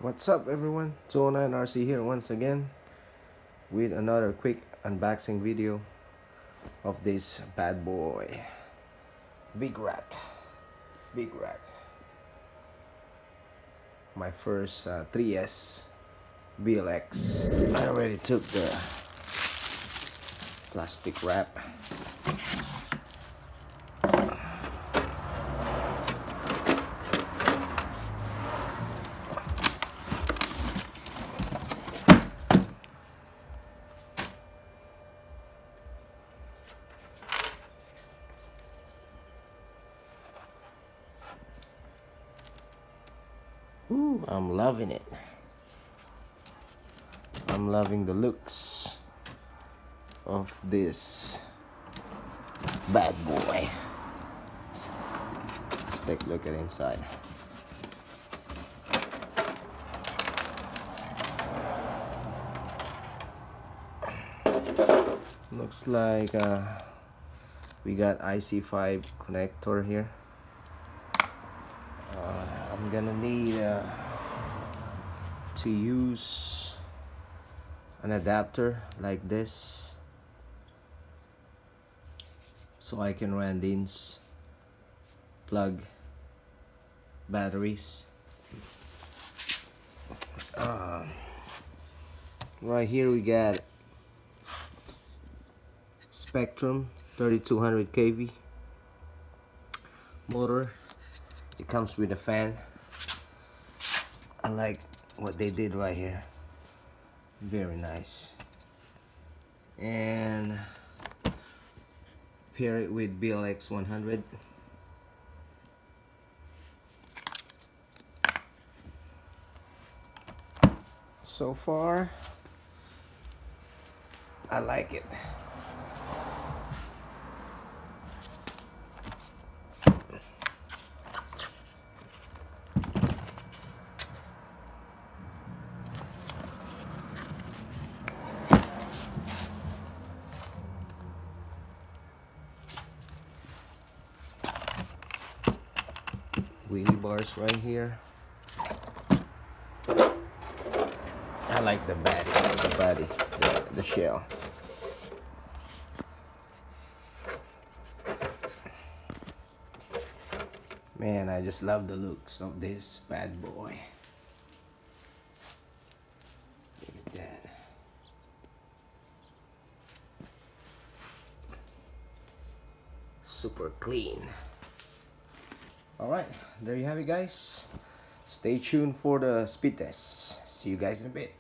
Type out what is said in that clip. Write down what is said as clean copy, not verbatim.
What's up everyone, 209RC here once again with another quick unboxing video of this bad boy. Big rack. My first 3S BLX. I already took the plastic wrap. Ooh, I'm loving it. I'm loving the looks of this bad boy. Let's take a look at inside. Looks like we got IC5 connector here. I'm gonna need to use an adapter like this so I can run these plug batteries. Right here we got Spectrum 3200 kV motor. It comes with a fan. I like what they did right here. Very nice. And pair it with BLX 100. So far, I like it. Wheelie bars right here. I like the body, the shell. Man, I just love the looks of this bad boy. Look at that. Super clean. Alright, there you have it guys. Stay tuned for the speed test. See you guys in a bit.